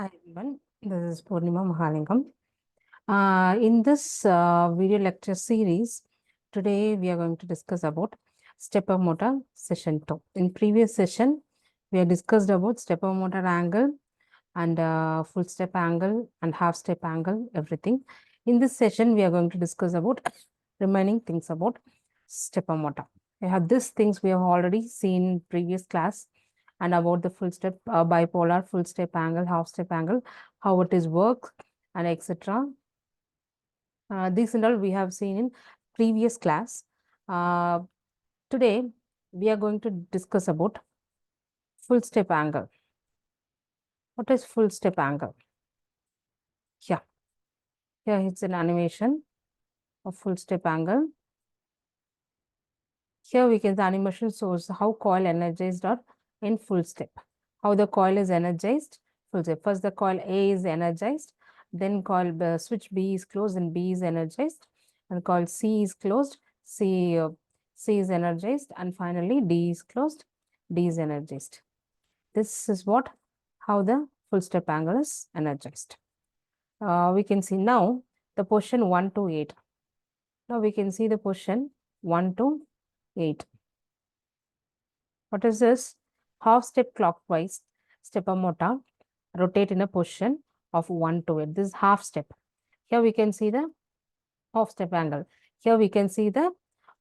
Hi everyone, this is Purnima Mahalingam. In this video lecture series, today we are going to discuss about stepper motor session 2. In previous session, we have discussed about stepper motor angle and full step angle and half step angle, everything. In this session, we are going to discuss about remaining things about stepper motor. These things we have already seen in previous class, and about the full step bipolar, full step angle, half step angle, how it is work, and etc. These and all we have seen in previous class. Today, we are going to discuss about full step angle. What is full step angle? Here it's an animation of full step angle. Here we can the animation shows how coil energized or in full step. How the coil is energized, full step. First the coil A is energized, then coil switch B is closed and B is energized, and coil C is closed, C is energized, and finally D is closed, D is energized. This is what how the full step angle is energized. We can see now the position 1 to 8. Now we can see the position 1 to 8. What is this? Half step clockwise stepper motor rotate in a position of 1 to 8. This is half step. Here we can see the half step angle. Here we can see the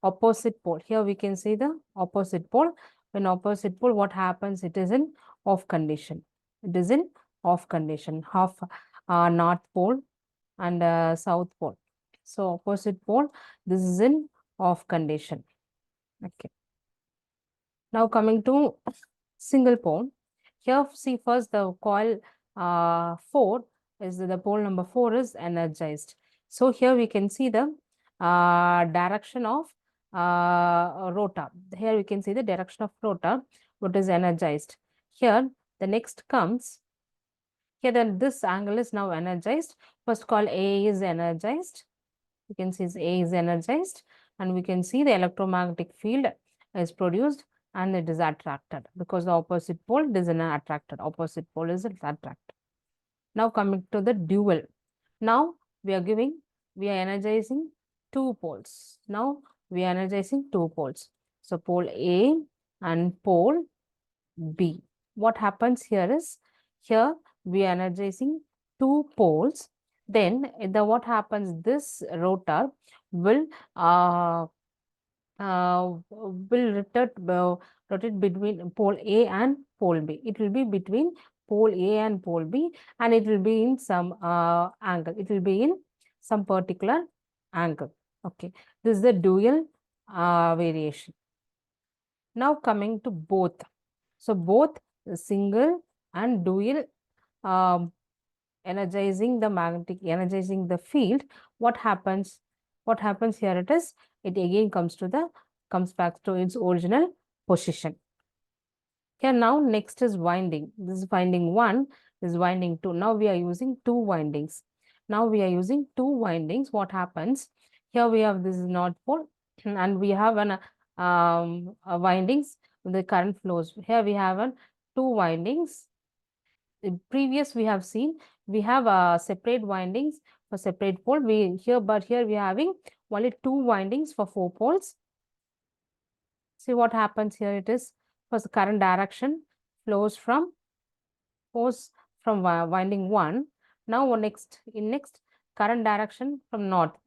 opposite pole. Here we can see the opposite pole. When opposite pole, what happens? It is in off condition. It is in off condition. Half north pole and south pole. So opposite pole, this is in off condition. Okay. Now coming to single pole. Here see first the coil 4 is the pole number 4 is energized. So here we can see the direction of rotor. Here we can see the direction of rotor, what is energized. Here the next comes, here then this angle is now energized. First coil A is energized. You can see A is energized, and we can see the electromagnetic field is produced and it is attracted because the opposite pole is attracted. Opposite pole is attracted. Now coming to the dual. Now we are energizing two poles. Now we are energizing two poles. So pole A and pole B. What happens here is, here we are energizing two poles. Then what happens, this rotor will rotate between pole A and pole B. It will be between pole A and pole B, and it will be in some angle. It will be in some particular angle. Okay, this is the dual variation. Now coming to both. So both single and dual energizing the field. What happens? What happens here? It again comes back to its original position. Here now next is winding. This is winding 1, this is winding 2. Now we are using two windings. Now we are using two windings. What happens? Here we have this is north pole and we have an windings, the current flows. Here we have two windings. In previous we have seen we have separate windings for separate pole. But here we are having only two windings for 4 poles. See what happens here. It is first the current direction flows from winding 1. Now next current direction from north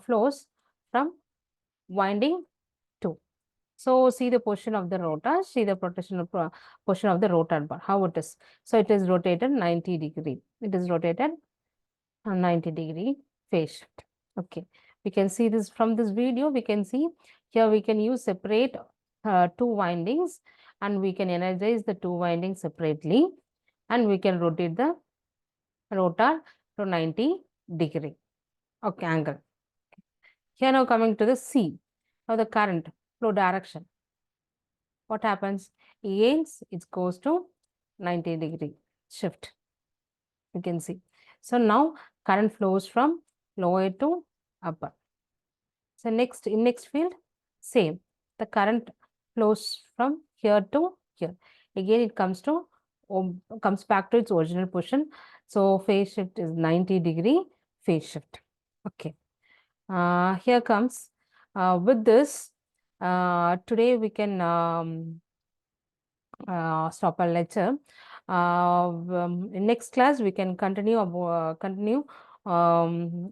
flows from winding 2. So see the position of the rotor, see the position of the rotor bar, how it is. So it is rotated 90 degree. It is rotated 90 degree phase shift. Okay, we can see this from this video. We can see here we can use separate two windings, and we can energize the two windings separately, and we can rotate the rotor to 90 degree. Okay, angle. Here now coming to the C. Now the current flow direction. What happens? Again, it goes to 90 degree shift. You can see. So now current flows from lower to upper. So in next field, same. The current flows from here to here. Again, it comes to comes back to its original position. So phase shift is 90-degree phase shift. Okay. Here comes with this. Today we can stop our lecture. In next class we can continue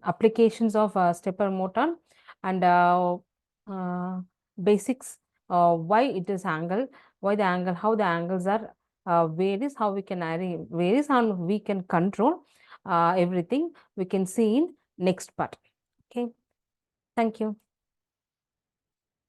applications of stepper motor and basics, why it is angle, why the angle, how the angles are varies, how we can varies, and we can control everything we can see in next part. Okay, thank you.